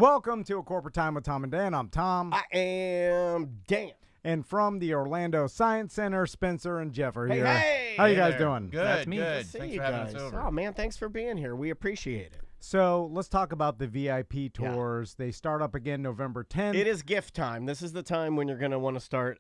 Welcome to A Corporate Time with Tom and Dan. I'm Tom. I am Dan. And from the Orlando Science Center, Spencer and Jeff are here. Hey! How you guys doing? Good, That's me. good. See Thanks you for having guys. us over. Oh, man, thanks for being here. We appreciate it. So let's talk about the VIP tours. They start up again November 10th. It is gift time. This is the time when you're going to want to start,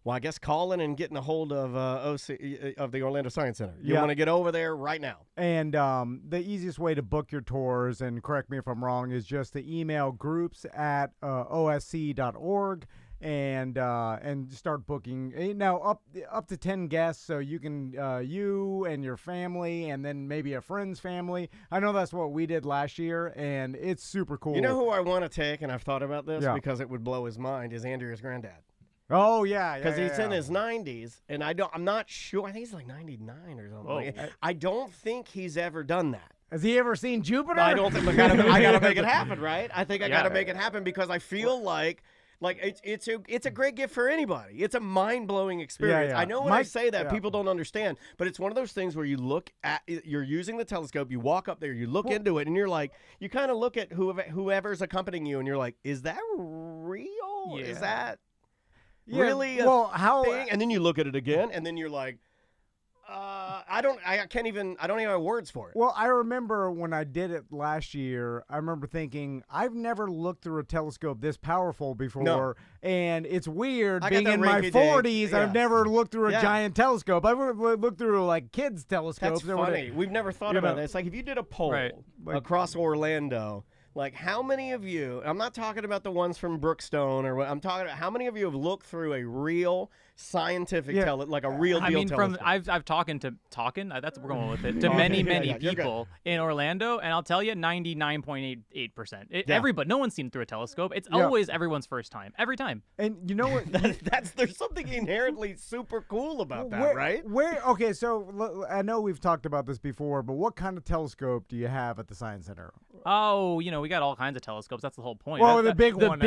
I guess calling and getting a hold of OC of the Orlando Science Center. You want to get over there right now. And the easiest way to book your tours, and correct me if I'm wrong, is just to email groups@osc.org. And start booking now up to 10 guests, so you can you and your family and then maybe a friend's family. I know that's what we did last year, and it's super cool. You know who I want to take, and I've thought about this because it would blow his mind, is Andrea's granddad. Oh yeah, because he's in his 90s, and I'm not sure. I think he's like 99 or something. I don't think he's ever done that. Has he ever seen Jupiter? I don't think I gotta make it happen, right? I think I gotta make it happen because I feel like it's a great gift for anybody. It's a mind-blowing experience. I know when I say that, people don't understand, but it's one of those things where you're using the telescope, you walk up there, you look into it, and you're like, you kind of look at whoever's accompanying you, and you're like, is that real? Yeah. Is that really a thing? And then you look at it again, and then you're like, I don't even have words for it. Well, I remember when I did it last year, I remember thinking, I've never looked through a telescope this powerful before, and it's weird being in my 40s. I've never looked through a giant telescope. I've looked through like kids' telescopes. That's funny. We've never thought about that. It's like if you did a poll across Orlando, like how many of you, I'm not talking about the ones from Brookstone or what, I'm talking about how many of you have looked through a real scientific like a real deal telescope? I've talking that's what we're going with it, to many people in Orlando, and I'll tell you 99.88%. Everybody, no one's seen through a telescope. It's always everyone's first time, every time. And you know what? There's something inherently super cool about that, right? Okay, so I know we've talked about this before, but what kind of telescope do you have at the Science Center? Oh, we got all kinds of telescopes. That's the whole point. Well, the big one.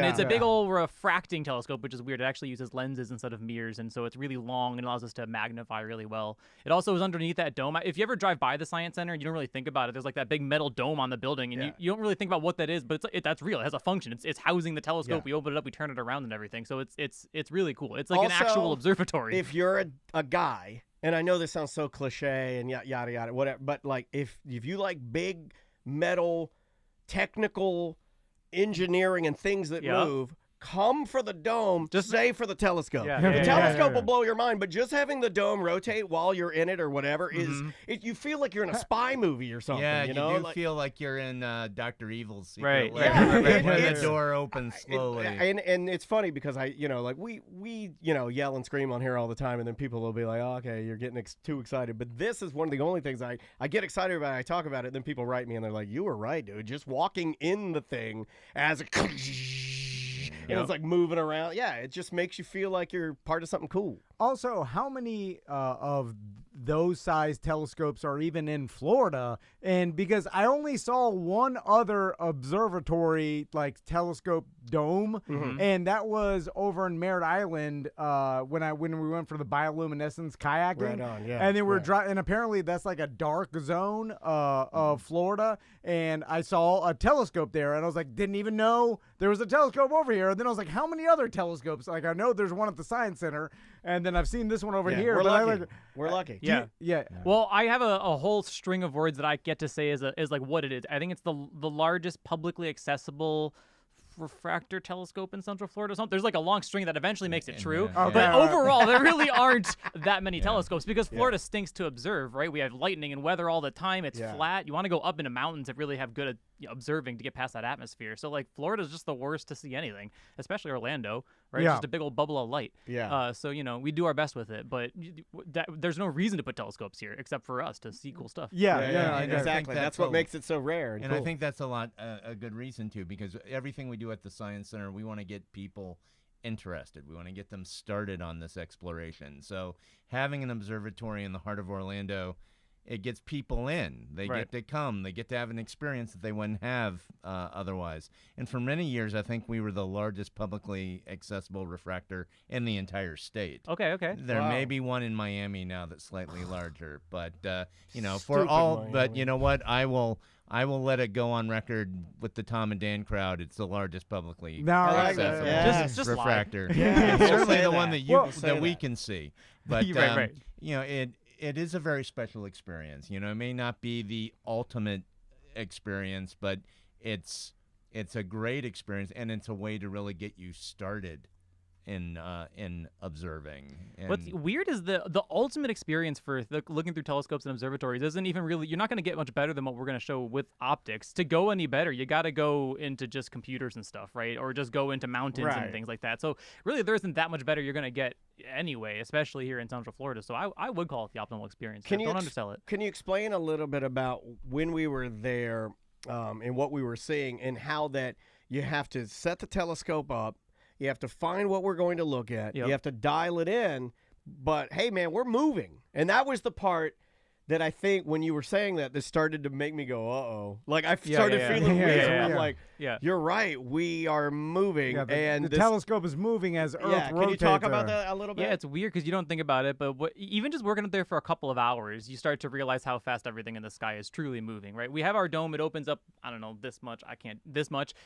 It's a big old refracting telescope, which is weird. It actually uses lenses instead of mirrors, and so it's really long and allows us to magnify really well. It also is underneath that dome. If you ever drive by the Science Center, you don't really think about it. There's like that big metal dome on the building, and you don't really think about what that is, but that's real. It has a function. It's housing the telescope. We open it up, we turn it around and everything. So it's really cool. It's like an actual observatory. If you're a guy, and I know this sounds so cliche and yada yada whatever, but like if you like big metal technical engineering and things that move, come for the dome, just stay for the telescope. The telescope will blow your mind, but just having the dome rotate while you're in it or whatever you feel like you're in a spy movie or something. Yeah, you know? do feel like you're in Dr. Evil's secret. Right. When the door opens slowly. And it's funny because we yell and scream on here all the time, and then people will be like, oh, okay, you're getting too excited. But this is one of the only things I get excited about. I talk about it, and then people write me, and they're like, you were right, dude. Just walking in the thing as a and it's like moving around. Yeah, it just makes you feel like you're part of something cool. Also, how many of those size telescopes are even in Florida? And because I only saw one other observatory like telescope dome, and that was over in Merritt Island when we went for the bioluminescence kayaking. Right on, yeah. And then we're driving, and apparently that's like a dark zone of Florida. And I saw a telescope there, and I was like, didn't even know there was a telescope over here. And then I was like, how many other telescopes? Like, I know there's one at the Science Center, and then I've seen this one over here. We're but lucky. We're lucky. Yeah. Well, I have a whole string of words that I get to say is like what it is. I think it's the largest publicly accessible refractor telescope in Central Florida or something. There's like a long string that eventually makes it true. But overall, there really aren't that many telescopes because Florida stinks to observe, right? We have lightning and weather all the time. It's flat. You want to go up into mountains to really have good at observing to get past that atmosphere. So like Florida's just the worst to see anything, especially Orlando, right? It's just a big old bubble of light. So, we do our best with it, but there's no reason to put telescopes here except for us to see cool stuff. Exactly. That's what makes it so rare. And cool. I think that's a good reason too, because everything we do at the Science Center, we want to get people interested. We want to get them started on this exploration. So having an observatory in the heart of Orlando it gets people in. They Right. get to come. They get to have an experience that they wouldn't have otherwise. And for many years, I think we were the largest publicly accessible refractor in the entire state. Okay. There may Wow. be one in Miami now that's slightly larger, but you know, Stupid for all. But Miami. you know what? I will let it go on record with the Tom and Dan crowd. It's the largest publicly No, I like that. accessible Yeah. Just lie. refractor. Yeah, And don't certainly say the that. one that you Well, say that we that. can see. But Right. you know, it is a very special experience. You know, it may not be the ultimate experience, but it's a great experience, and it's a way to really get you started in observing. And What's weird is the ultimate experience for looking through telescopes and observatories isn't even really. You're not going to get much better than what we're going to show with optics. To go any better, you got to go into just computers and stuff, right? Or just go into mountains Right. and things like that. So really, there isn't that much better you're going to get anyway, especially here in Central Florida. So I would call it the optimal experience. Can you Don't ex- undersell it. Can you explain a little bit about when we were there and what we were seeing and how that you have to set the telescope up, you have to find what we're going to look at, Yep. you have to dial it in, but hey, man, we're moving. And that was the part that I think when you were saying that, this started to make me go, uh-oh. Like, I started feeling Yeah, weird. yeah, I'm yeah. like, Yeah. you're right, we are moving. Yeah, and the this, telescope is moving as Earth yeah, rotates. can you talk about that a little bit? Yeah, it's weird because you don't think about it, but even just working up there for a couple of hours, you start to realize how fast everything in the sky is truly moving, right? We have our dome; it opens up, I don't know, this much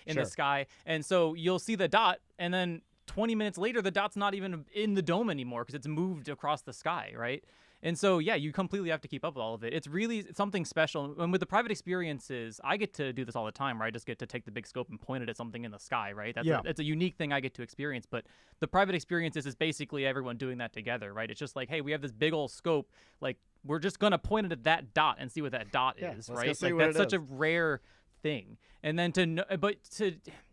in Sure. the sky, and so you'll see the dot, and then 20 minutes later, the dot's not even in the dome anymore because it's moved across the sky, right? And so, yeah, you completely have to keep up with all of it. It's really something special. And with the private experiences, I get to do this all the time, right? I just get to take the big scope and point it at something in the sky, right? That's a unique thing I get to experience. But the private experiences is basically everyone doing that together, right? It's just like, hey, we have this big old scope. Like, we're just going to point it at that dot and see what that dot Yeah, is, let's go right? see Like, what that's it such is. a rare thing. And then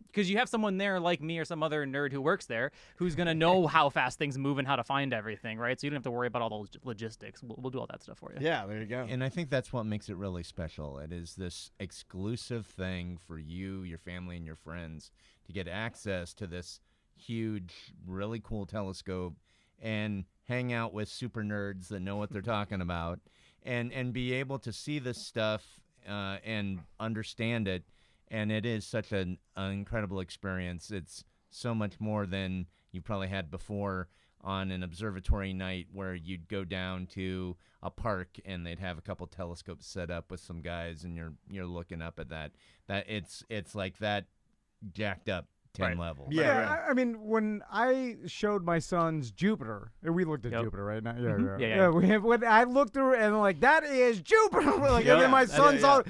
because you have someone there like me or some other nerd who works there who's going to know how fast things move and how to find everything, right? So you don't have to worry about all those logistics. We'll do all that stuff for you. Yeah, there you go. And I think that's what makes it really special. It is this exclusive thing for you, your family, and your friends to get access to this huge, really cool telescope and hang out with super nerds that know what they're talking about and be able to see this stuff and understand it. And it is such an incredible experience. It's so much more than you probably had before on an observatory night where you'd go down to a park and they'd have a couple telescopes set up with some guys and you're looking up at that. That it's like that jacked up 10 Right. level. Yeah. Yeah, I mean, when I showed my sons Jupiter, we looked at Yep. Jupiter, right? Now, Mhm. yeah. Yeah. When I looked through and I'm like, that is Jupiter. Like, Yeah. and then my Yeah, son yeah. saw.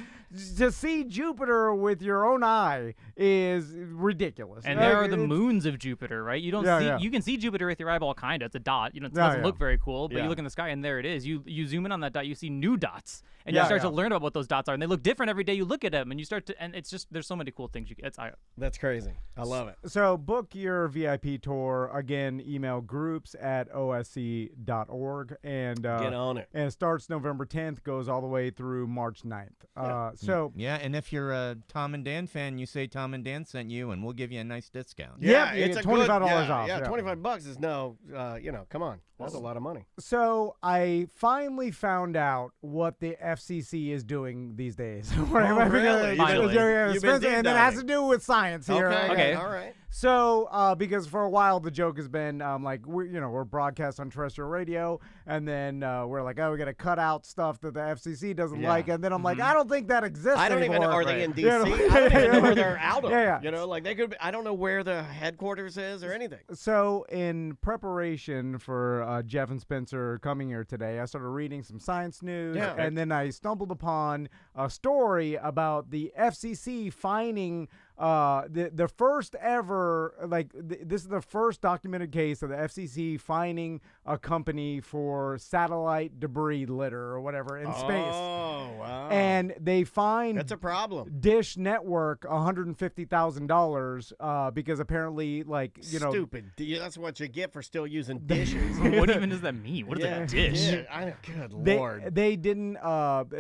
To see Jupiter with your own eye is ridiculous. And there are Like, the it's- moons of Jupiter, right? You don't Yeah, see yeah. you can see Jupiter with your eyeball kinda. It's a dot. You know, it Yeah, doesn't yeah. look very cool, but Yeah. you look in the sky and there it is. You zoom in on that dot, you see new dots. And Yeah, you start yeah. to learn about what those dots are. And they look different every day you look at them and you start to and it's just there's so many cool things That's crazy. I love it. So book your VIP tour. Again, email groups@osc.org. And Get on it. and it starts November 10th, goes all the way through March 9th. So Yeah, and if you're a Tom and Dan fan, you say Tom and Dan sent you, and we'll give you a nice discount. Yeah, you it's get a good- $25 yeah, off, Yeah, yeah. $25 is no, come on. That's a lot of money. So I finally found out what the FCC is doing these days. Right? Oh, really? Finally. You've been deep and it has diving. to do with science here. Okay. All right. So, because for a while the joke has been like we're broadcast on terrestrial radio, and then we're like, oh, we got to cut out stuff that the FCC doesn't Yeah. like, and then I'm like, I don't think that exists. I don't even know. anymore. Are they in DC? You know? I don't even know where they're out of. Yeah. You know, like they could be, I don't know where the headquarters is or anything. So, in preparation for Jeff and Spencer coming here today, I started reading some science news, Yeah. and then I stumbled upon a story about the FCC fining the first ever, this is the first documented case of the FCC fining a company for satellite debris litter or whatever in space. Oh, wow. And they fined That's a problem. Dish Network $150,000 because apparently, Stupid. That's what you get for still using dishes. what even does that mean? What is Yeah, a dish? yeah, I know. Good They Lord. they didn't.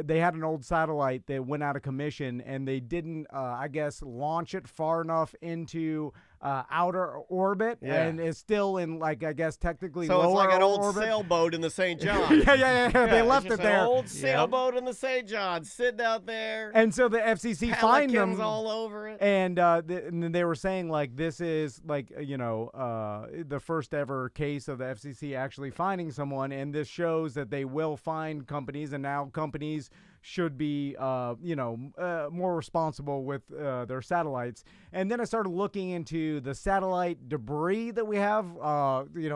They had an old satellite that went out of commission, and they didn't. I guess launch it far enough into outer orbit Yeah. and is still in, like, I guess technically So lower it's like an old orbit. sailboat in the St. John. yeah. They it's left just it there. An old sailboat in the St. John sitting out there. And so the FCC fined Pelicans them. all over it. And and they were saying, like, this is, like, the first ever case of the FCC actually fining someone, and this shows that they will fine companies, and now companies should be, more responsible with their satellites. And then I started looking into the satellite debris that we have,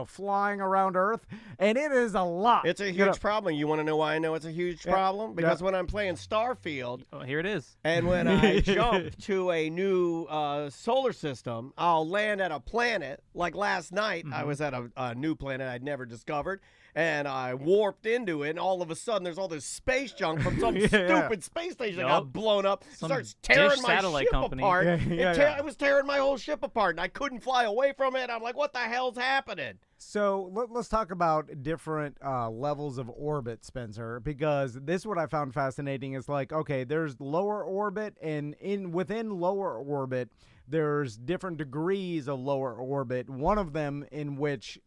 flying around Earth, and it is a lot. It's a huge problem. You want to know why I know it's a huge problem? Because when I'm playing Starfield, Here it is. and when I jump to a new solar system, I'll land at a planet. Like last night, I was at a new planet I'd never discovered, and I warped into it, and all of a sudden there's all this space junk from some stupid space station that got blown up. Some Starts tearing dish my satellite ship company. apart. Yeah. It was tearing my whole ship apart, and I couldn't fly away from it. I'm like, what the hell's happening? So let's talk about different levels of orbit, Spencer, because this is what I found fascinating is, like, okay, there's lower orbit, and within lower orbit, there's different degrees of lower orbit. One of them in which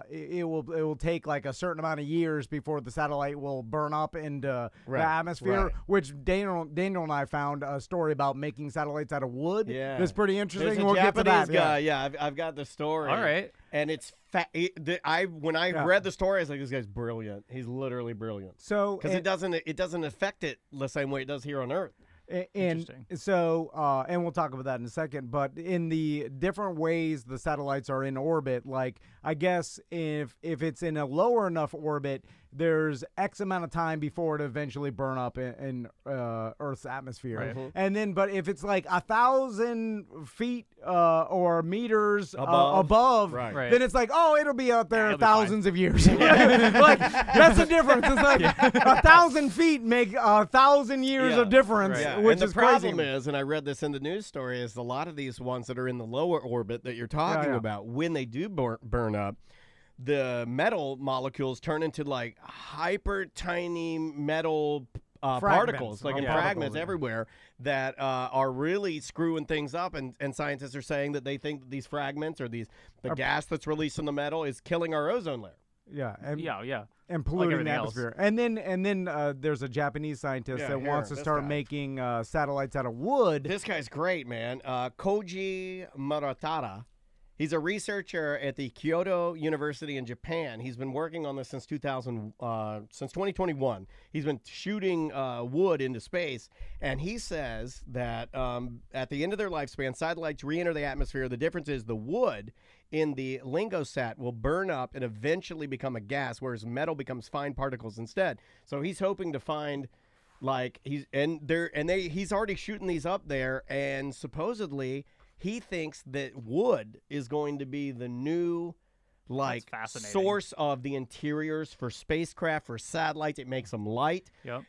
it will take like a certain amount of years before the satellite will burn up into the atmosphere. Right. Which Daniel and I found a story about making satellites out of wood. Yeah. That's pretty interesting. There's a We'll get to Japanese that. guy. Yeah, I've got the story. All right. And it's when I read the story, I was like, this guy's brilliant. He's literally brilliant. So Because it doesn't affect it the same way it does here on Earth. And Interesting. so, and we'll talk about that in a second, but in the different ways the satellites are in orbit, like, I guess if it's in a lower enough orbit, there's X amount of time before it eventually burn up in Earth's atmosphere. Right. And then, but if it's like 1,000 feet or meters above, Right. then it's like, oh, it'll be out there it'll be thousands of years. Like, that's the difference. It's like 1,000 feet make 1,000 years of difference, Yeah. which and the is problem crazy. is, and I read this in the news story, is a lot of these ones that are in the lower orbit that you're talking about, when they do burn up, the metal molecules turn into like hyper tiny metal particles, like in fragments everywhere, that are really screwing things up. And scientists are saying that they think that these fragments or the gas that's released in the metal is killing our ozone layer. Yeah, and Like polluting the everything else. atmosphere. And then there's a Japanese scientist that wants to start making satellites out of wood. This guy's great, man. Koji Muratara. He's a researcher at the Kyoto University in Japan. He's been working on this since 2021. He's been shooting wood into space, and he says that at the end of their lifespan, satellites re-enter the atmosphere. The difference is the wood in the Lingosat will burn up and eventually become a gas, whereas metal becomes fine particles instead. So he's hoping to find, like, he's already shooting these up there, and supposedly he thinks that wood is going to be the new, like, source of the interiors for spacecraft, for satellites. It makes them light. Yep.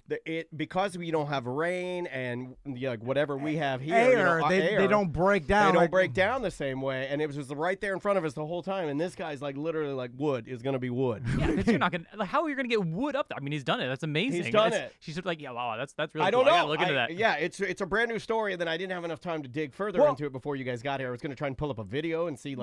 Because we don't have rain and like whatever we have here, Air, air, they don't break down. They don't break down the same way, and it was just right there in front of us the whole time. And this guy's like, literally, like, wood is going to be wood. Yeah, because you're not gonna. Like, how are you gonna get wood up there? I mean, he's done it. That's amazing. He's done it. She's like, yeah, wow, that's really. I don't cool. know. I gotta look into that. Yeah, it's a brand new story, and then I didn't have enough time to dig further into it before you guys got here. I was going to try and pull up a video and see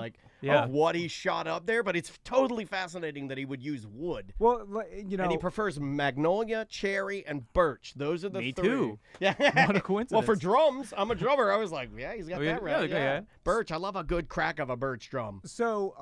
of what he shot up there, but it's totally fascinating that he would use wood. Well, And he prefers magnolia, cherry, and birch. Those are the Me three. too. Yeah. What a coincidence. Well, for drums, I'm a drummer. I was like, yeah, he's got that right. yeah. Birch. I love a good crack of a birch drum. So,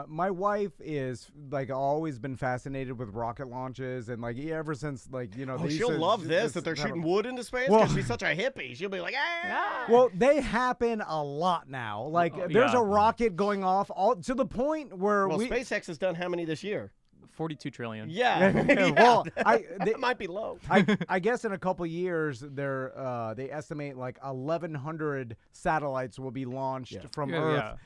my wife is, like, always been fascinated with rocket launches, and, like, ever since, like, She'll love this, that they're shooting wood into space, because she's such a hippie. She'll be like, ah. Well, they happen a lot now. Like, there's a rocket going off all to the point where SpaceX has done how many this year? 42 trillion. Yeah. Well, that might be low. I guess in a couple years, they estimate like 1,100 satellites will be launched from Earth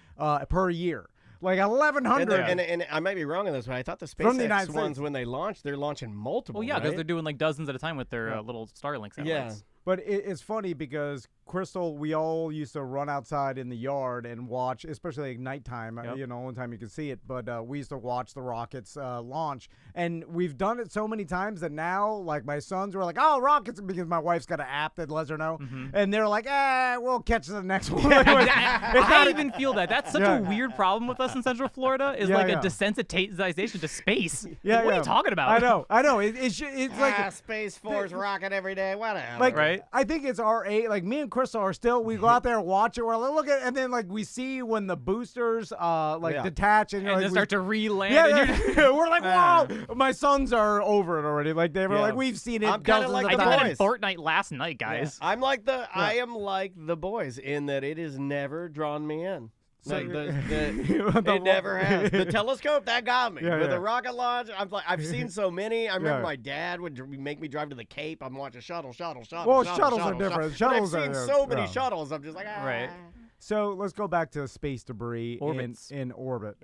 per year. Like 1,100. And I might be wrong on this, but I thought the SpaceX ones, when they launch, they're launching multiple. Well, yeah, because they're doing like dozens at a time with their little Starlink satellites. Yeah. But it's funny because Crystal, we all used to run outside in the yard and watch, especially at nighttime. Yep. Only time you can see it. But we used to watch the rockets launch, and we've done it so many times that now, like my sons were like, "Oh, rockets!" because my wife's got an app that lets her know, and they're like, "We'll catch the next one." I even feel that. That's such Yeah. a weird problem with us in Central Florida. Is Yeah, like yeah. a desensitization to space. Yeah, Like, what are yeah. you talking about? I know. It's like Space Force rocket every day. Whatever. Like, Right. I think it's our age. Like me and Crystal are still. We go out there and watch it. We're like, look at, and then like we see when the boosters detach and, And then start to re-land. Yeah, and you're- yeah. We're like, wow. My sons are over it already. Like they were Yeah. like, we've seen it. I'm kinda dozens like of I the did that times. in boys. Fortnite last night, guys. I am like the boys in that it has never drawn me in. So- Like it never has. The telescope that got me. Yeah, With yeah. the rocket launch, I've seen so many. I remember Yeah. my dad would make me drive to the Cape. I'm watching shuttle. Well, shuttles are different. Shuttles But are I've seen so many yeah. shuttles. I'm just like, Right. So let's go back to space debris Orbits. in orbit.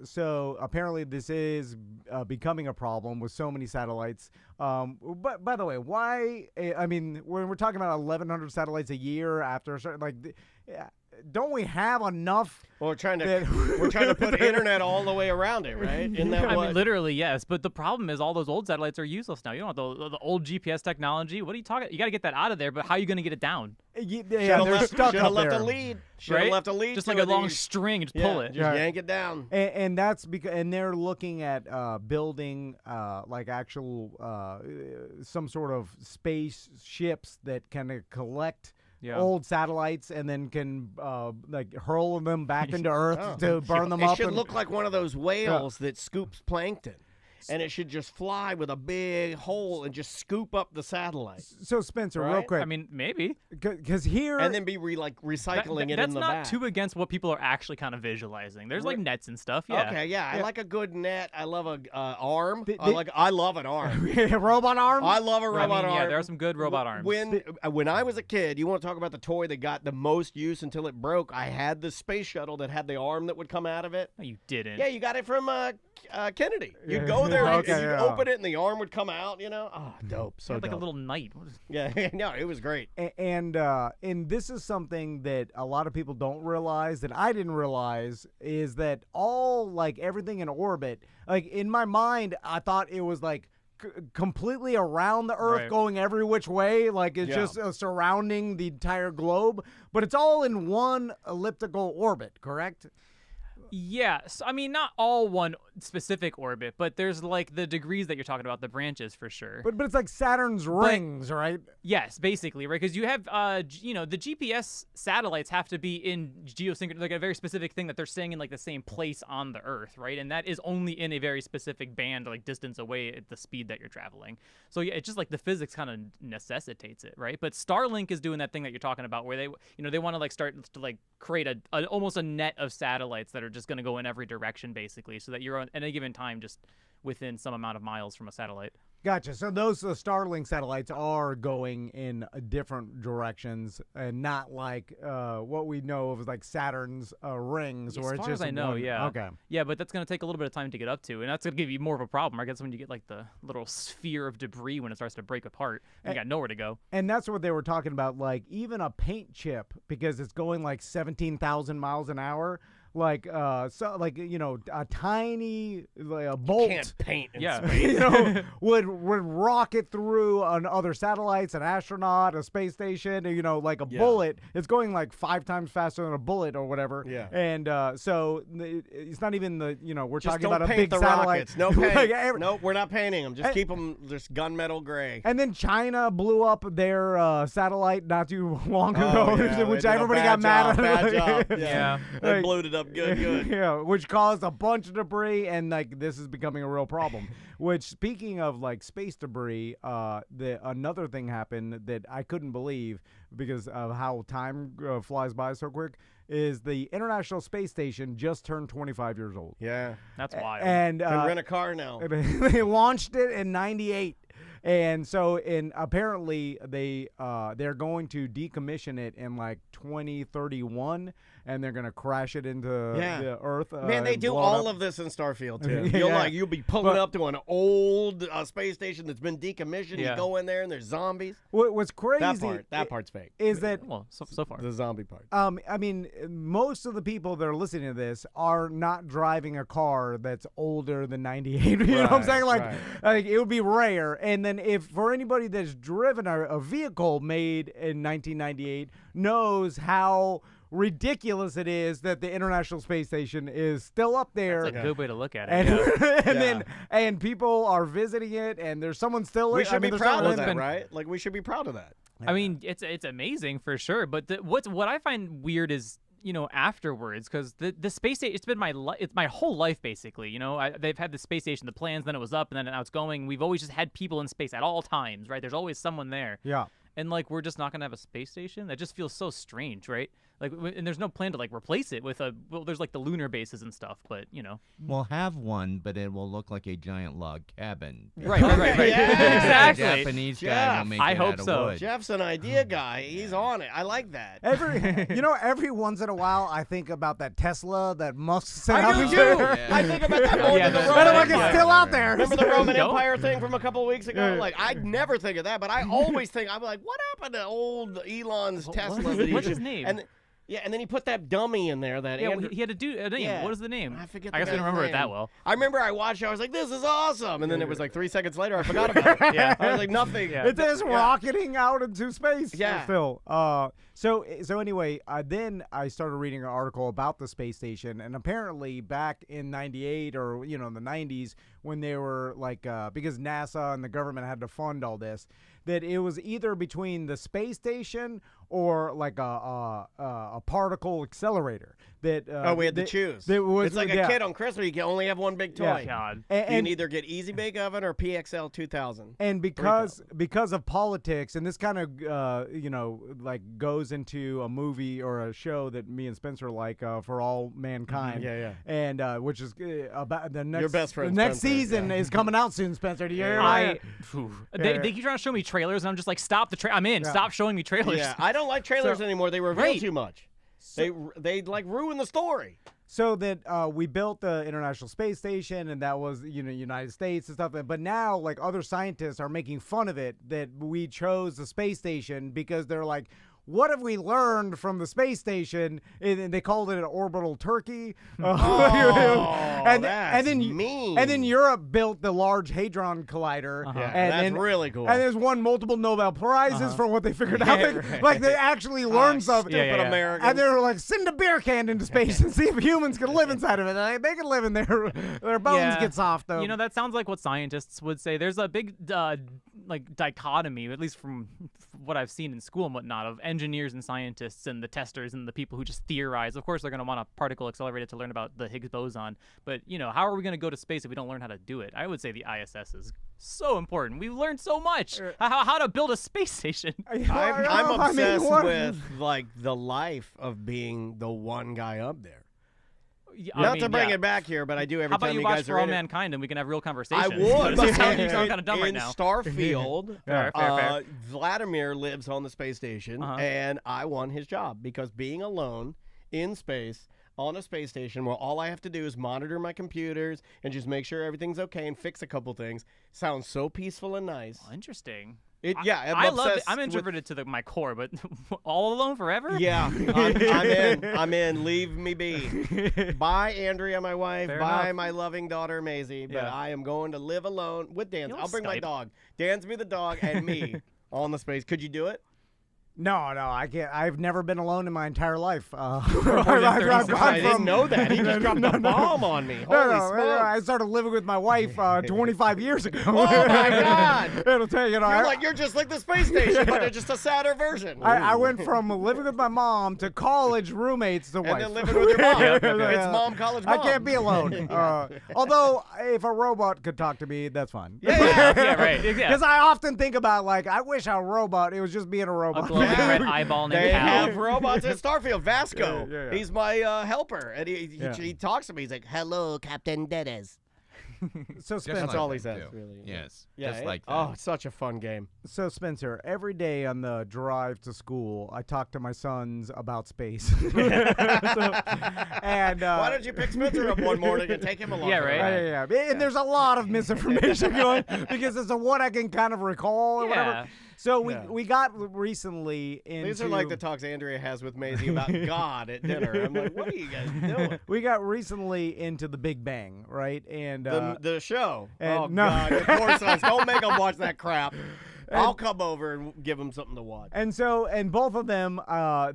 So apparently this is becoming a problem with so many satellites. But by the way, why? I mean, when we're talking about 1,100 satellites a year after a certain, don't we have enough? Well, we're trying that- to put internet all the way around it, right? Isn't that I what? mean, literally, yes. But the problem is all those old satellites are useless now. You don't want the old GPS technology. What are you talking? You got to get that out of there. But how are you going to get it down? Yeah, Should've they're left, stuck should've up left there. a lead. Should have Right? left a lead. Just to like a long these- string, just yeah, pull it. Just Yeah. yank it down. And that's because, and they're looking at building like actual some sort of space ships that can collect Yeah. old satellites and then can like hurl them back into Earth Oh. to burn them It up. should and- look like one of those whales that scoops plankton. And it should just fly with a big hole and just scoop up the satellite. So Spencer, real Right? quick, I mean, maybe. because here, And then be recycling it That's in the not back. too against what people are actually kind of visualizing. There's like nets and stuff. Yeah. Okay, yeah. I like a good net. I love a arm. The- I love an arm. robot arms. I love a I robot mean, arm. yeah, there are some good robot arms. When I was a kid, you want to talk about the toy that got the most use until it broke? I had the space shuttle that had the arm that would come out of it. No, you didn't. Yeah, you got it from Kennedy. You'd Yeah. go there Okay, and you'd yeah. open it and the arm would come out, you know? Oh, dope. So It had like a dope. little knight. What is- Yeah, no, it was great. And this is something that a lot of people don't realize that I didn't realize is that everything in orbit, like in my mind, I thought it was like completely around the Earth, Right. going every which way, like it's Yeah. just surrounding the entire globe, but it's all in one elliptical orbit, correct? Yes. I mean, not all one specific orbit, but there's like the degrees that you're talking about, the branches for sure. But it's like Saturn's rings, right? Yes, basically, right? Because you have, the GPS satellites have to be in geosynchronous, like a very specific thing that they're staying in like the same place on the Earth, right? And that is only in a very specific band, like distance away at the speed that you're traveling. So yeah, it's just like the physics kind of necessitates it, right? But Starlink is doing that thing that you're talking about, where they want to like start to like create almost a net of satellites that are just going to go in every direction, basically, so that you're at any given time just within some amount of miles from a satellite. Gotcha. So those Starlink satellites are going in different directions, and not like what we know of as like Saturn's rings, As where it's far just as I know, one- yeah. Okay. Yeah, but that's going to take a little bit of time to get up to, and that's going to give you more of a problem, I guess, when you get like the little sphere of debris when it starts to break apart. You got nowhere to go. And that's what they were talking about, like even a paint chip, because it's going like 17,000 miles an hour. Like a tiny a bolt Can't paint in Yeah. space. would rocket through other satellites, an astronaut, a space station, like a Yeah. bullet. It's going like 5 times faster than a bullet or whatever. Yeah. And so it's not even we're Just talking don't about a paint big the satellite. rockets. No paint. Like, Nope, we're not painting them. Just And- keep them just gunmetal gray. And then China blew up their satellite not too long ago, Oh, yeah, which they did a everybody bad got mad job, at. bad job. Yeah. They Like- blew it up good. Yeah, which caused a bunch of debris, and like this is becoming a real problem. Which, speaking of like space debris, another thing happened that I couldn't believe because of how time flies by so quick. Is the International Space Station just turned 25 years old? Yeah. That's wild. And Can rent a car now. they launched it in '98. And so, apparently they're going to decommission it in like 2031, and they're gonna crash it into the Earth. Man, they do all of this in Starfield too. You'll be pulling up to an old space station that's been decommissioned. You go in there and there's zombies. What's crazy? That part's fake. Is that so far the zombie part? I mean, most of the people that are listening to this are not driving a car that's older than 98. You know what I'm saying? Like it would be rare. And then if for anybody that's driven a vehicle made in 1998 knows how ridiculous it is that the International Space Station is still up there. That's a good way to look at it. And and people are visiting it, and there's someone still. We should be proud of that, right? Like we should be proud of that. I mean, it's amazing for sure. But what I find weird is, you know, afterwards, because the space station, it's been it's my whole life basically. You know, they've had the space station, the plans, then it was up, and then now it's going. We've always just had people in space at all times, right? There's always someone there. Yeah. And like we're just not gonna have a space station. That just feels so strange, right? Like, and there's no plan to like replace it with there's like the lunar bases and stuff, but you know. We'll have one, but it will look like a giant log cabin. Right. Yeah. Exactly. The Japanese guy will make I it hope out of so. wood. Jeff's an idea guy. He's on it. I like that. Every once in a while, I think about that Tesla that Musk sent I out. do too. I think about that more than the Roman Better like Empire. it's still out there. Remember the Roman Empire thing from a couple of weeks ago? Like, I'd never think of that, but I always think, I'm like, what happened to old Elon's Tesla? What's his name? And then he put that dummy in there. He had to do a name. Yeah. What is the name? I forget. I guess I don't remember it that name. well. I remember I watched it. I was like, "This is awesome," and then it was like 3 seconds later, I forgot about it. Yeah. I was like, "Nothing." Yeah. It is rocketing out into space. Yeah. Still. So anyway, then I started reading an article about the space station, and apparently back in '98 or in the '90s when they were like because NASA and the government had to fund all this, that it was either between the space station or like a particle accelerator. That we had to choose. It's like a kid on Christmas. You can only have one big toy. Yeah. God. You can either get Easy Bake Oven or PXL 2000. And because of politics, and this kind of like goes into a movie or a show that me and Spencer like, For All Mankind. Yeah. And which is about the next. Your best friend. The next Spencer, season is coming out soon, Spencer. Do you hear about it? They keep trying to show me trailers, and I'm just like, stop the trailer. I'm in. Yeah. Stop showing me trailers. Yeah, I don't like trailers anymore. They reveal Right. too much. They like ruin the story. So that we built the International Space Station, and that was United States and stuff. But now, like, other scientists are making fun of it that we chose the space station because they're like, what have we learned from the space station? And they called it an orbital turkey. And then mean. And then Europe built the Large Hadron Collider. Yeah, and that's really cool. And there's won multiple Nobel Prizes for what they figured out. Like they actually learned something. Stupid Americans. And they were like, send a beer can into space and see if humans can live inside of it. Like, they can live in there. Their bones get soft, though. You know, that sounds like what scientists would say. There's a big dichotomy, at least from what I've seen in school and whatnot, of engineers and scientists and the testers and the people who just theorize. Of course, they're going to want a particle accelerator to learn about the Higgs boson. But, how are we going to go to space if we don't learn how to do it? I would say the ISS is so important. We've learned so much. How to build a space station. I'm obsessed with, like, the life of being the one guy up there. Not to bring it back here, but I do every How about time you you watch guys For are All in it. Mankind and we can have real conversations? I would. You sound kind of dumb in right now. Starfield, Fair. Vladimir lives on the space station, and I won his job because being alone in space on a space station where all I have to do is monitor my computers and just make sure everything's okay and fix a couple things sounds so peaceful and nice. Oh, interesting. I love it. I'm introverted to my core, but all alone forever? Yeah, I'm in. I'm in. Leave me be. Bye, Andrea, my wife. Fair Bye, enough. my loving daughter, Maisie. But I am going to live alone with Dan. I'll bring my Skype. dog. Dan's be the dog and me on the space. Could you do it? No, I can't. I've never been alone in my entire life. I didn't know that. He just dropped a bomb on me. Holy smokes. I started living with my wife 25 years ago. Oh, my God. It'll tell you, You're just like the space station, but it's just a sadder version. I went from living with my mom to college roommates to wife. And then living with your mom. It's mom, college mom. I can't be alone. Although, if a robot could talk to me, that's fine. Yeah, right. Because I often think about, like, I wish a robot, it was just being a robot. Red eyeball named They Hal. have robots at Starfield. Vasco. Yeah. He's my helper. And he talks to me. He's like, hello, Captain Dennis. So Just Spencer, That's all like he that, says, too. really. Yes. Yeah. Just like that. Oh, it's such a fun game. So Spencer, every day on the drive to school, I talk to my sons about space. And Why don't you pick Spencer up one morning and take him along? Yeah, for the right. ride? Yeah. And there's a lot of misinformation going because it's what I can kind of recall or Yeah. whatever. So Yeah. we got recently into These are like the talks Andrea has with Maisie about God at dinner. I'm like, what are you guys doing? we got recently into the Big Bang, right? And The show. and Oh, no. God. Of course, sons. Don't make them watch that crap. I'll come over and give them something to watch. And both of them,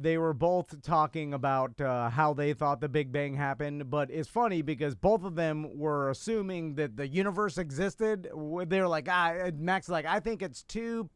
they were both talking about how they thought the Big Bang happened. But it's funny because both of them were assuming that the universe existed. They're like, Max is like, I think it's two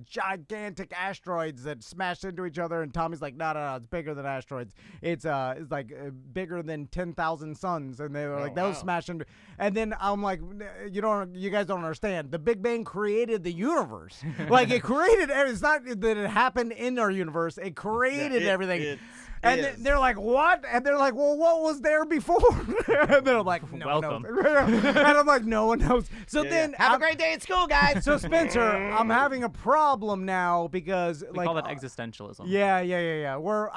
gigantic asteroids that smashed into each other. And Tommy's like, no, it's bigger than asteroids. It's like bigger than 10,000 suns. And they were like, those smashed into. And then I'm like, you guys don't understand. The Big Bang created the universe. Like it created. It's not that it happened in our universe. It created everything. And they're like, what? And they're like, well, what was there before? And they're like, no one knows. And I'm like, no one knows. So then, have a great day at school, guys. So Spencer, I'm having a problem now because We call that existentialism. Yeah. Where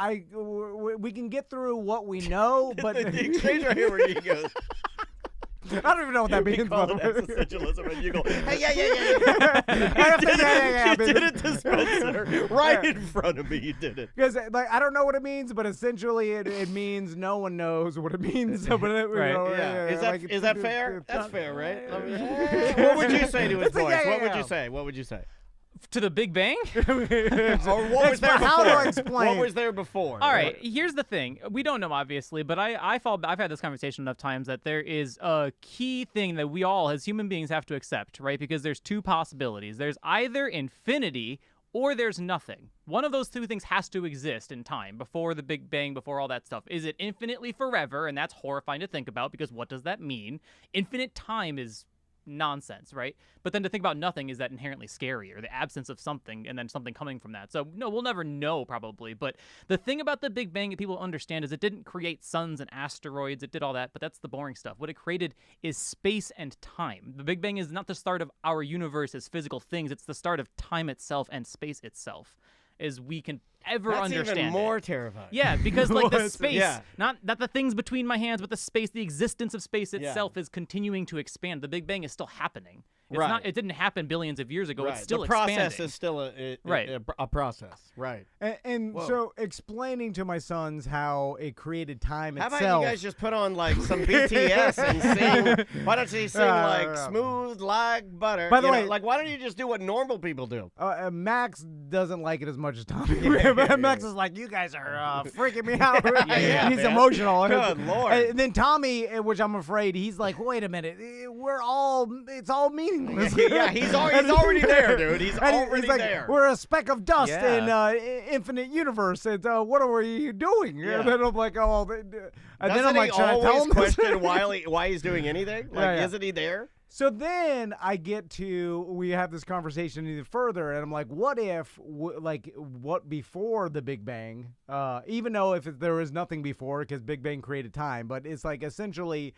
we can get through what we know, but the exchange right here where he goes. I don't even know what that means. We call by it the way. existentialism, and you go, hey, yeah. You You did it to Spencer right in front of me. You did it. Because I don't know what it means, but essentially it means no one knows what it means. But Yeah. Is that fair? That's fair, right? What would you say to his voice? What would you say? What would you say? To the Big Bang? Or what was there before? How do I explain? What was there before? All right, here's the thing. We don't know, obviously, but I've had this conversation enough times that there is a key thing that we all, as human beings, have to accept, right? Because there's two possibilities. There's either infinity or there's nothing. One of those two things has to exist in time, before the Big Bang, before all that stuff. Is it infinitely forever? And that's horrifying to think about, because what does that mean? Infinite time is nonsense, right? But then to think about nothing is that inherently scary, or the absence of something and then something coming from that. So no, we'll never know probably. But the thing about the Big Bang that people understand is it didn't create suns and asteroids. It did all that, but that's the boring stuff. What it created is space and time. The Big Bang is not the start of our universe as physical things. It's the start of time itself and space itself, as we can ever understand. That's even more terrifying. Yeah, because like the space, Yeah. not the things between my hands, but the space, the existence of space itself is continuing to expand. The Big Bang is still happening. It's Right. not. It didn't happen billions of years ago. Right. It's still the process expanding. is still a process. Right. And Whoa. so explaining to my sons how it created time How itself. about you guys just put on like some BTS and sing? Why don't you sing like smooth like butter? By the You way- know, like why don't you just do what normal people do? Max doesn't like it as much as Tommy. Max is like, you guys are freaking me out. Yeah, He's man. emotional. Good Lord. And then Tommy, which I'm afraid, he's like, wait a minute, it's all meaningless. Yeah, he's already there, dude. He's And already he's like, there. we're a speck of dust Yeah. in infinite universe. And what are you doing? Yeah. And then I'm like, and then I'm Doesn't like, he should I tell always him this? question why he's doing anything? Like, Yeah. isn't he there? So then we have this conversation even further, and I'm like, what if, what before the Big Bang, even though if there was nothing before, because Big Bang created time, but it's like essentially,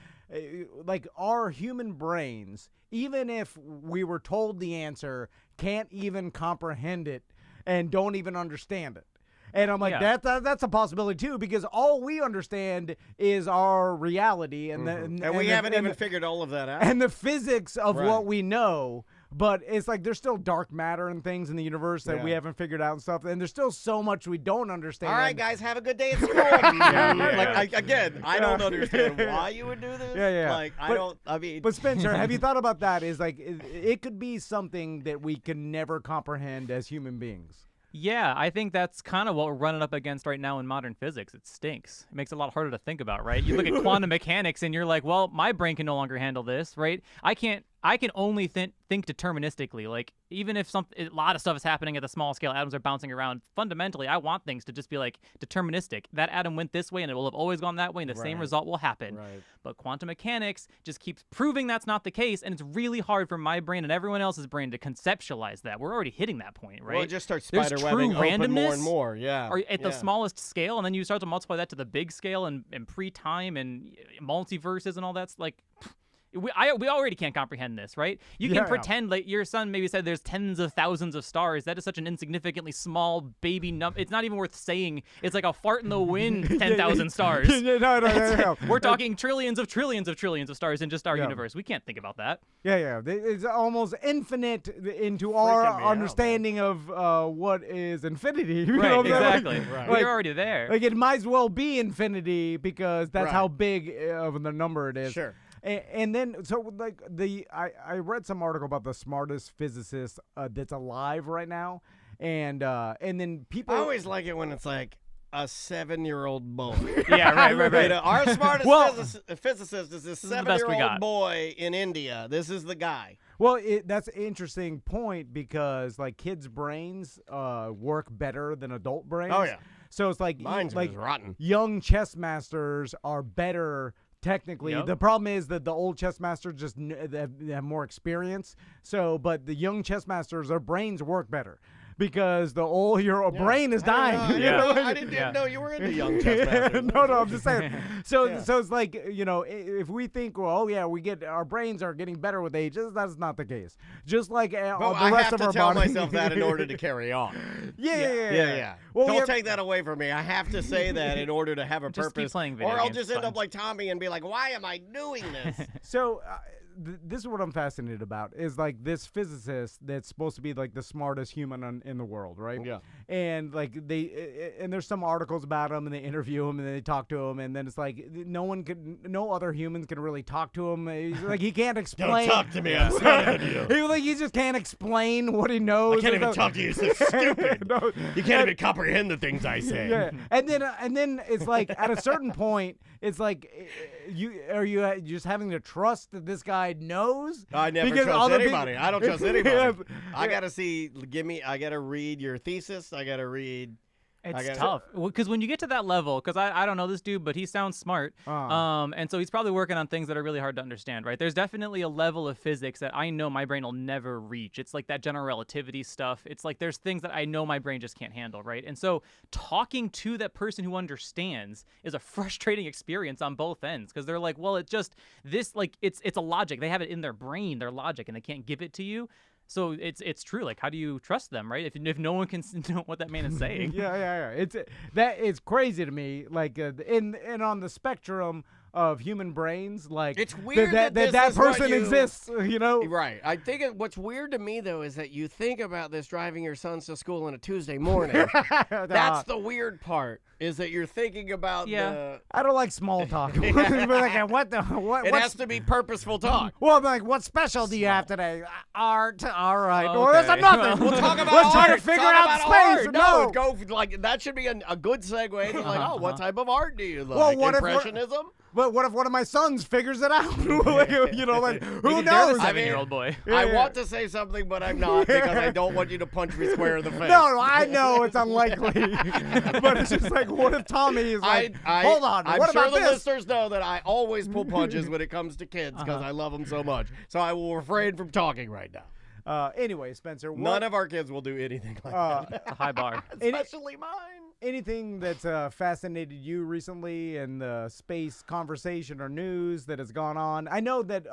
like our human brains, even if we were told the answer, can't even comprehend it and don't even understand it. And I'm like, Yeah. that's a possibility too, because all we understand is our reality, and And we haven't even figured all of that out. and the physics of Right. what we know. But it's like there's still dark matter and things in the universe that we haven't figured out and stuff, and there's still so much we don't understand. All right, guys, have a good day at school. I don't understand why you would do this. Yeah. Like, I mean. But Spencer, have you thought about that? Is like it could be something that we can never comprehend as human beings. Yeah, I think that's kind of what we're running up against right now in modern physics. It stinks. It makes it a lot harder to think about, right? You look at quantum mechanics and you're like, well, my brain can no longer handle this, right? I can only think deterministically. Like, even if a lot of stuff is happening at the small scale, atoms are bouncing around, fundamentally, I want things to just be like deterministic. That atom went this way and it will have always gone that way and the same result will happen. Right. But quantum mechanics just keeps proving that's not the case, and it's really hard for my brain and everyone else's brain to conceptualize that. We're already hitting that point, right? Well, it just starts There's spiderwebbing true open more randomness, and more. Yeah. or at the smallest scale, and then you start to multiply that to the big scale and pre-time and multiverses and all that's like, we already can't comprehend this, right? You can pretend like your son maybe said there's tens of thousands of stars. That is such an insignificantly small baby number. It's not even worth saying. It's like a fart in the wind, 10,000 stars. No. We're talking trillions of trillions of trillions of stars in just our universe. We can't think about that. Yeah. It's almost infinite into our understanding of what is infinity. You know what I'm saying? Exactly. We're already there. Like, it might as well be infinity because that's how big of the number it is. Sure. And then, so like I read some article about the smartest physicist that's alive right now, and then people. I always like it when it's like a 7-year-old boy. Yeah, right. You know, our smartest physicist is this 7-year-old boy in India. This is the guy. Well, that's an interesting point because like kids' brains work better than adult brains. Oh yeah. So it's like Mine's like rotten. Young chess masters are better. Technically, the problem is that the old chess masters just they have more experience. So, but the young chess masters, their brains work better because your brain is dying. I didn't know you were into young chess masters. No, I'm just saying. So it's like, if we think, we get our brains are getting better with age, that's not the case. Just like the rest of our body. I have to tell myself that in order to carry on. Yeah. Well, don't take that away from me. I have to say that in order to have a just purpose. Keep playing video or I'll games, just end up like Tommy and be like, why am I doing this? So this is what I'm fascinated about is like this physicist that's supposed to be like the smartest human in the world, right? Yeah. And like and there's some articles about him and they interview him and they talk to him and then it's like no other humans can really talk to him. He's like he can't explain. Don't talk to me. I'm smarter than you. He just can't explain what he knows. I can't even talk to you. You're so stupid. You can't even comprehend the things I say. Yeah. And then it's like at a certain point, it's like you just having to trust that this guy knows. I never trust anybody. I don't trust anybody. I gotta read your thesis. I gotta read. It's tough because when you get to that level, because I don't know this dude, but he sounds smart. And so he's probably working on things that are really hard to understand, right? There's definitely a level of physics that I know my brain will never reach. It's like that general relativity stuff. It's like there's things that I know my brain just can't handle, right? And so talking to that person who understands is a frustrating experience on both ends because they're like, well, it's just this, like, it's a logic. They have it in their brain, their logic, and they can't give it to you. So it's true. Like, how do you trust them, right? If no one can know what that man is saying. Yeah. It's crazy to me. Like, and on the spectrum of human brains, like it's weird that person exists. Right. I think what's weird to me though is that you think about this driving your sons to school on a Tuesday morning. That's the weird part. Is that you're thinking about the... I don't like small talk. Like, what? It has to be purposeful talk. Well, I'm like, what special do you have today? Art. All right. Okay. Well, there's nothing. We'll talk about Let's try art. to figure out space. Art. No, go like that should be a good segue. To like, what type of art do you like? Well, what Impressionism? But what if one of my sons figures it out? Who Maybe knows? The 7-year-old boy. I want to say something, but I'm not because I don't want you to punch me square in the face. No, I know it's unlikely. But it's just like, what if Tommy is like, hold on, I'm what sure about the this? listeners know that I always pull punches when it comes to kids because I love them so much. So I will refrain from talking right now. Anyway, Spencer. None of our kids will do anything like that. A high bar. Especially mine. Anything that's fascinated you recently in the space conversation or news that has gone on? I know that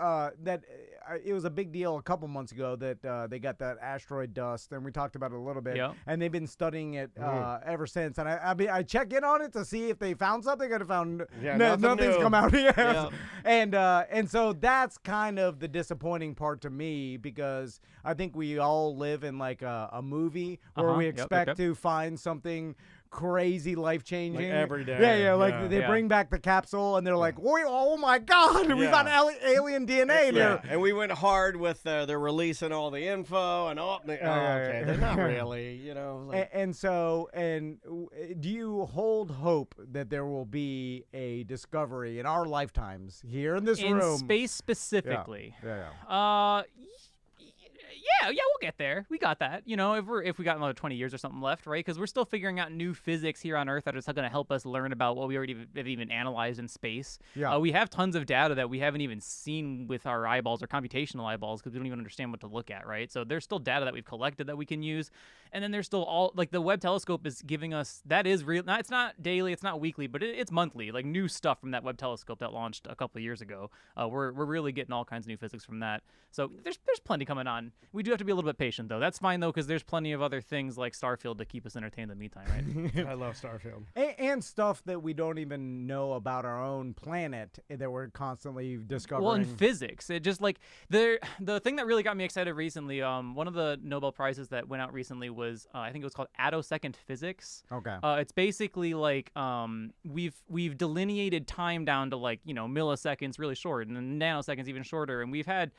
it was a big deal a couple months ago that they got that asteroid dust, and we talked about it a little bit. Yep. And they've been studying it ever since. And I check in on it to see if they found something. I found nothing's come out yet. Yeah. And so that's kind of the disappointing part to me because I think we all live in like a movie where we expect to find something crazy, life-changing. Like every day. Yeah. Like they bring back the capsule and they're like, oh my God, we found alien DNA in here. And we went hard with they're releasing all the info and all. Okay, they're not really, Like, and do you hold hope that there will be a discovery in our lifetimes here in this room? In space specifically. Yeah. Yeah, we'll get there. We got that. If we got another 20 years or something left, right? Because we're still figuring out new physics here on Earth that is going to help us learn about what we already have even analyzed in space. Yeah. We have tons of data that we haven't even seen with our eyeballs or computational eyeballs because we don't even understand what to look at, right? So there's still data that we've collected that we can use. And then there's still all, like the Webb telescope is giving us, that is real. It's not daily, it's not weekly, but it's monthly, like new stuff from that Webb telescope that launched a couple of years ago. We're really getting all kinds of new physics from that. So there's plenty coming on. We do have to be a little bit patient, though. That's fine, though, because there's plenty of other things like Starfield to keep us entertained in the meantime, right? I love Starfield. And stuff that we don't even know about our own planet that we're constantly discovering. Well, in physics, it just like the thing that really got me excited recently. One of the Nobel Prizes that went out recently was I think it was called attosecond physics. Okay. It's basically like we've delineated time down to like milliseconds really short and then nanoseconds even shorter, and we've had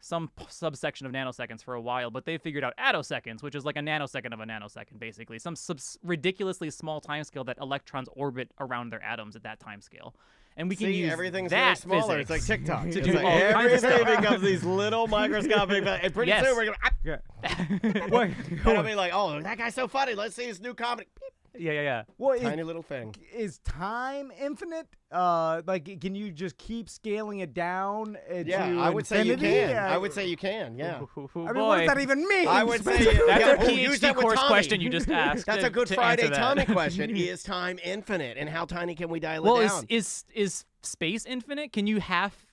some subsection of nanoseconds for a while, but they figured out attoseconds, which is like a nanosecond of a nanosecond, basically. Some ridiculously small time scale that electrons orbit around their atoms at that time scale. And we can use everything's that really smaller. physics It's like TikTok. to It's do like all kinds of stuff. everything becomes these little microscopic, and pretty Yes. soon we're gonna. What? And I'll be like, oh, that guy's so funny. Let's see his new comedy. Beep. Yeah. Well, Tiny little thing. is time infinite? Like, can you just keep scaling it down? Yeah, to I would say you infinity? can. I would say you can. Yeah. I mean, what does that even mean? I would say That's yeah, a use that PhD with course Tommy. question you just asked. That's a Good to Friday answer that. Tommy question. Is time infinite, and how tiny can we dial Well, it down? is space infinite? Can you half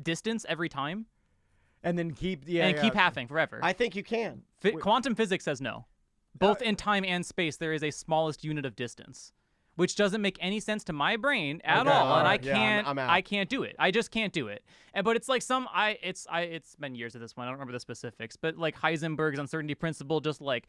distance every time and then keep keep halving forever? I think you can. Quantum physics says no. Both in time and space, there is a smallest unit of distance, which doesn't make any sense to my brain at Okay, all, and I alright, yeah, can't. I'm out. I can't do it. I just can't do it. But it's like it's been years at this point. I don't remember the specifics, but like Heisenberg's uncertainty principle, just like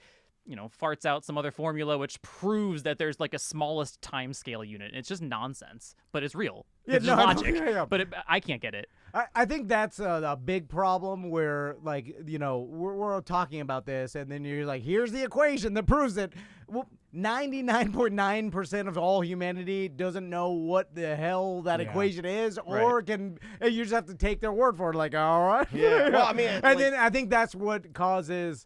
farts out some other formula which proves that there's like a smallest time scale unit. It's just nonsense, but it's real. It's just logic. But I can't get it. I think that's a big problem where, like, we're talking about this, and then you're like, here's the equation that proves it. Well, 99.9% of all humanity doesn't know what the hell that equation is, or you just have to take their word for it, like, all right. Yeah. Well, I mean, and then I think that's what causes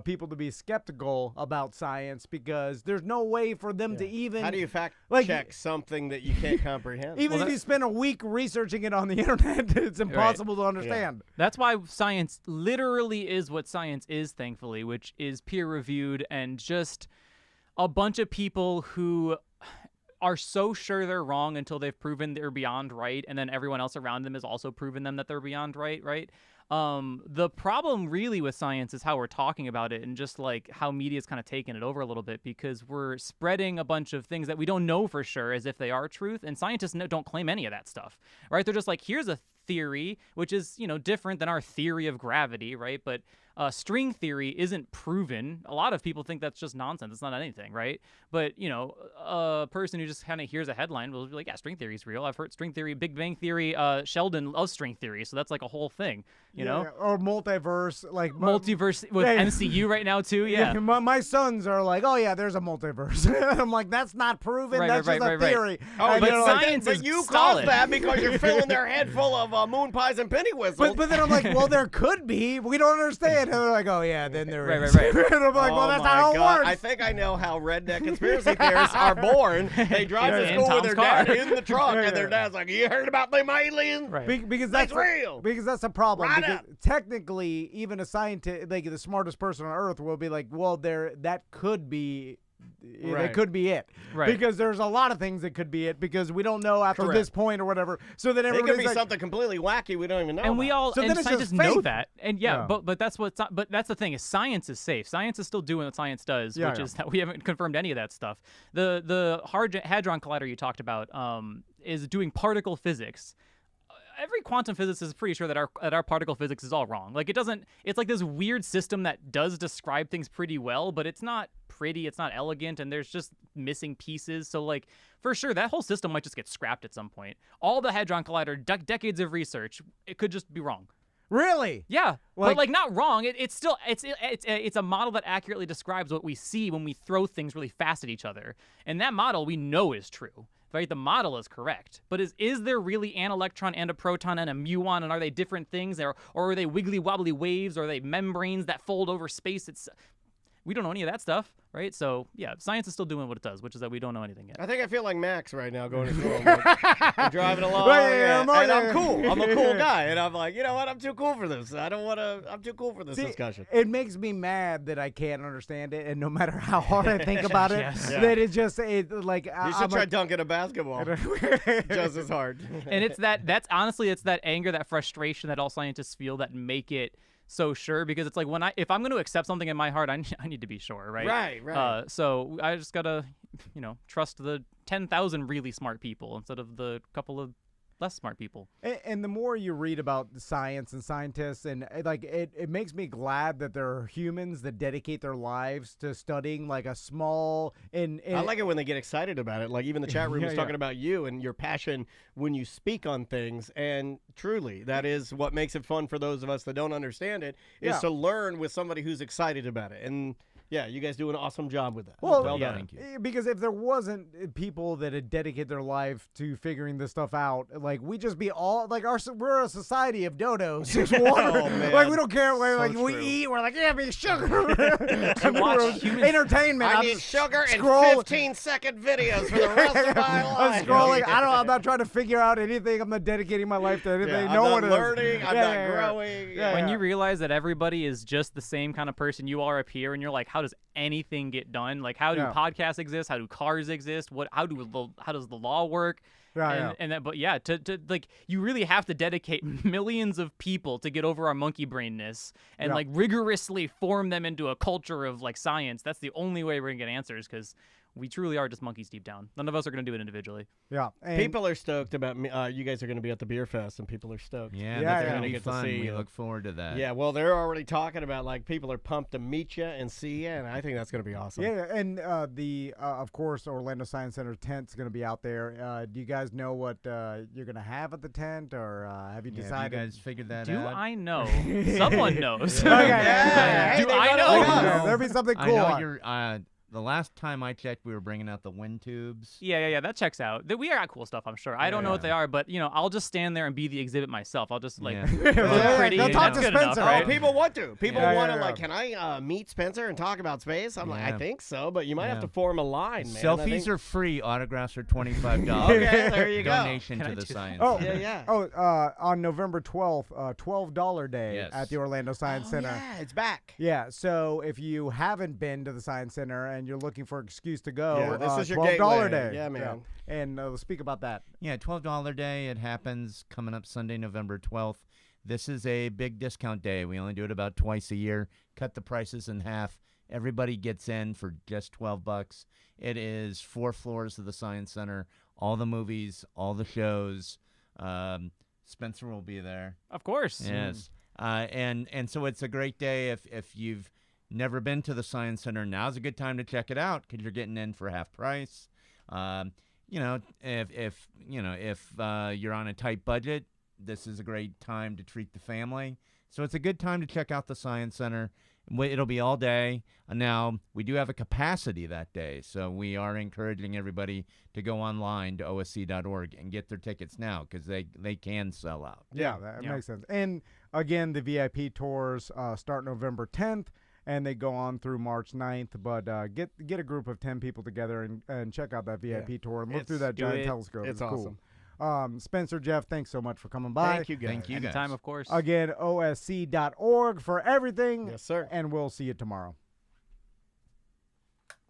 people to be skeptical about science, because there's no way for them to even. How do you fact like, check something that you can't comprehend? Even if you spend a week researching it on the internet, it's impossible to understand. That's why science literally is what science is, thankfully, which is peer-reviewed and just a bunch of people who are so sure they're wrong until they've proven they're beyond right, and then everyone else around them has also proven them that they're beyond right? The problem really with science is how we're talking about it, and just like how media's kind of taken it over a little bit, because we're spreading a bunch of things that we don't know for sure as if they are truth, and scientists don't claim any of that stuff, right? They're just like, here's a theory, which is, different than our theory of gravity, right? But string theory isn't proven. A lot of people think that's just nonsense. It's not anything, right? But, a person who just kind of hears a headline will be like, yeah, string theory is real. I've heard string theory, Big Bang Theory, Sheldon loves string theory, so that's like a whole thing, you know? Or multiverse, like Multiverse with MCU right now, too, yeah. My sons are like, oh, yeah, there's a multiverse. I'm like, that's not proven. That's just a theory. Oh, but but science is you solid. caused that because you're filling their head full of moon pies and penny whistles. But then I'm like, well, there could be. We don't understand. And they're like, oh, yeah, then there is. Right. And I'm like, well, that's not how it works. I think I know how redneck conspiracy theorists are born. They drive to in school with Tom's their car. dad in the truck, and their dad's like, you heard about them aliens? Right. Because That's that's real. Because that's a problem. Right Because up. technically, even a scientist, like the smartest person on Earth, will be like, well, that could be. Right. That could be it, Right. Because there's a lot of things that could be it, because we don't know after Correct. this point or whatever. So then It could everybody's be like, something completely wacky we don't even know And about. we all So and then it's scientists just know faith. that, and but that's the thing is science is safe. Science is still doing what science does, which is that we haven't confirmed any of that stuff. The hadron collider you talked about is doing particle physics. Every quantum physicist is pretty sure that our particle physics is all wrong. Like it's like this weird system that does describe things pretty well, but it's not pretty, it's not elegant, and there's just missing pieces. So like for sure that whole system might just get scrapped at some point. All the hadron collider decades of research, it could just be wrong. really? Yeah, Like- but not wrong. It's still it's a model that accurately describes what we see when we throw things really fast at each other, and that model we know is true. right? The model is correct. But is there really an electron and a proton and a muon, and are they different things? Or are they wiggly wobbly waves? Or are they membranes that fold over space? We don't know any of that stuff, right? So, yeah, science is still doing what it does, which is that we don't know anything yet. I think I feel like Max right now going to school. I'm driving along, and I'm cool. I'm a cool guy, and I'm like, you know what? I'm too cool for this. I'm too cool for this discussion. It makes me mad that I can't understand it, and no matter how hard I think about it, Yes. that it just You should try dunking a basketball just as hard. And it's that's honestly, it's that anger, that frustration that all scientists feel that make it so sure, because it's like if I'm going to accept something in my heart, I need to be sure, right? Right. So I just gotta, trust the 10,000 really smart people instead of the couple of less smart people. And the more you read about science and scientists, and like it makes me glad that there are humans that dedicate their lives to studying like a small and I like it when they get excited about it. Like even the chat room was talking about you and your passion when you speak on things. And truly, that is what makes it fun for those of us that don't understand it, is to learn with somebody who's excited about it. And yeah, you guys do an awesome job with that. Well, well yeah, done. thank you. Because if there wasn't people that had dedicated their life to figuring this stuff out, like we just be all like we're a society of dodos. Just water. Man. Like we don't care. Like So we true. eat. We're like, yeah, be sugar. watch humans- Entertainment. I I'm need just sugar and scroll- 15-second videos for the rest of my I'm life. scrolling. I'm not trying to figure out anything. I'm not dedicating my life to anything. Yeah, no I'm one not is. learning. I'm not growing. Yeah. When you realize that everybody is just the same kind of person you are up here, and you're like, how does anything get done? Like, how do podcasts exist? How do cars exist? How does the law work? But you really have to dedicate millions of people to get over our monkey brainness and like rigorously form them into a culture of like science. That's the only way we're gonna get answers, because we truly are just monkeys deep down. None of us are gonna do it individually. Yeah. And People are stoked about me. You guys are going to be at the beer fest, and people are stoked. Yeah, Yeah, that's yeah. going to be Get to fun. see We you. look forward to that. Yeah, well, they're already talking about like people are pumped to meet you and see you, and I think that's going to be awesome. Yeah, and of course, Orlando Science Center tent's going to be out there. Do you guys know what you're going to have at the tent, or have you Yeah, decided? have you guys figured that Do out? I know? Someone knows. Okay. Yeah. Do Hey, I they know? got it. Yeah, there'll be something I cool. know on- you're. The last time I checked, we were bringing out the wind tubes. Yeah, that checks out. We got cool stuff, I'm sure. I don't know what they are, but I'll just stand there and be the exhibit myselve. I'll just like Yeah. look Yeah, pretty. they'll and talk that's to good enough, Spencer. Oh, right? people want to. People Yeah, want to yeah, like, yeah. can I meet Spencer and talk about space? I'm like, I Yeah. think so, but you might have Yeah. to form a line, man. Selfies are free. Autographs are $25. Okay, there you go. Donation Can to I the do that? science. Oh, Center. yeah. On November 12th, $12 day Yes. at the Orlando Science Center. Yeah, it's back. Yeah, so if you haven't been to the Science Center and you're looking for an excuse to go, Yeah, this is your $12 gateway. day. Yeah, man. And let's speak about that. Yeah, $12 day. It happens coming up Sunday, November 12th. This is a big discount day. We only do it about twice a year. Cut the prices in half. Everybody gets in for just $12. It is 4 floors of the Science Center. All the movies, all the shows. Spencer will be there. Of course. Yes. And so it's a great day if you've never been to the Science Center. Now's a good time to check it out because you're getting in for half price. If you're on a tight budget, this is a great time to treat the family. So it's a good time to check out the Science Center. It'll be all day. Now, we do have a capacity that day, so we are encouraging everybody to go online to osc.org and get their tickets now because they can sell out. Yeah, that Yeah. makes sense. And again, the VIP tours start November 10th. And they go on through March 9th. But get a group of 10 people together and check out that VIP tour and look through that do giant it. telescope. It's cool. Spencer, Jeff, thanks so much for coming by. Thank you, guys. Thank you, guys. Anytime, of course. Again, osc.org for everything. Yes, sir. And we'll see you tomorrow.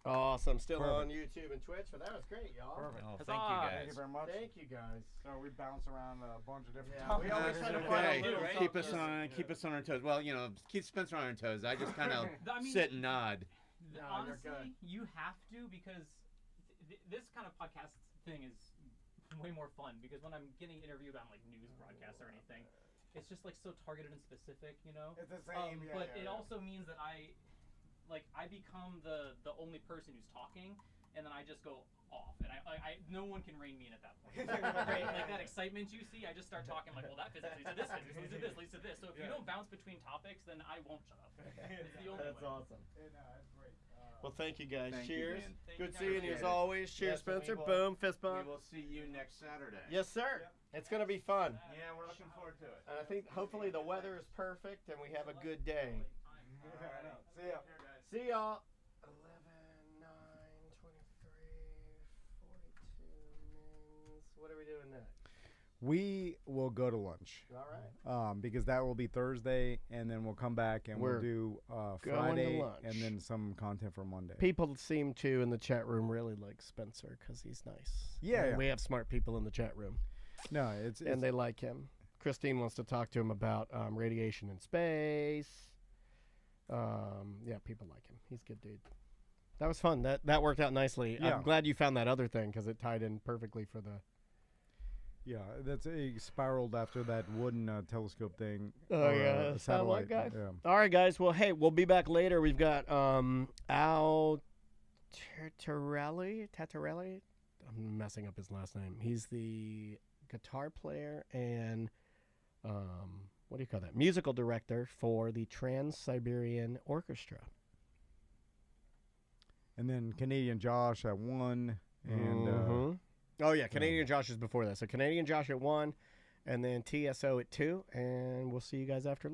Awesome. Still Perfect. on YouTube and Twitch, but that was great, y'all. Perfect. Oh, Huzzah. thank you guys. Thank you very much. Thank you, guys. So we bounce around a bunch of different Yeah, we always try to find a little something. Keep us on our toes. Well, keep Spencer on our toes. I just kind of I mean, sit and nod. No, you're good. honestly, you have to, because this kind of podcast thing is way more fun, because when I'm getting interviewed on like news broadcasts or anything, it's just like so targeted and specific, It's the same. but it also means that I become the only person who's talking, and then I just go off, and I no one can rein me in at that point. Right? Like that excitement you see, I just start talking like, well, that physics leads to this, physics leads to this, leads to this. So if you don't bounce between topics, then I won't shut up. It's the only way. That's awesome. That's great. Well, thank you guys. Thank you, Cheers. man. Good seeing you as Appreciate it. always. Cheers, Yes, and we Spencer. will- Boom. Fist We bump. will see you next Saturday. Yes, sir. It's going to be fun. Yeah, we're looking forward to it. And I think hopefully the weather is perfect and we have a good day. See ya. See y'all. 11, 9, 23, 42 minutes. What are we doing next? We will go to lunch. All right. Because that will be Thursday, and then we'll come back and We're we'll do to Friday, lunch. and then some content for Monday. People seem to in the chat room really like Spencer because he's nice. Yeah, And yeah. we have smart people in the chat room No, it's and they like him. Christine wants to talk to him about radiation in space. Yeah, people like him. He's a good dude. That was fun. That worked out nicely. Yeah. I'm glad you found that other thing because it tied in perfectly for the. yeah, that's a spiraled after that wooden telescope thing. Oh, or, yeah, the satellite guy. Yeah. All right, guys. Well, hey, we'll be back later. We've got Al Tattarelli. I'm messing up his last name. He's the guitar player and what do you call that? Musical director for the Trans-Siberian Orchestra. And then Canadian Josh at 1, and Oh yeah, Canadian Josh is before that. So Canadian Josh at 1, and then TSO at 2, and we'll see you guys after lunch.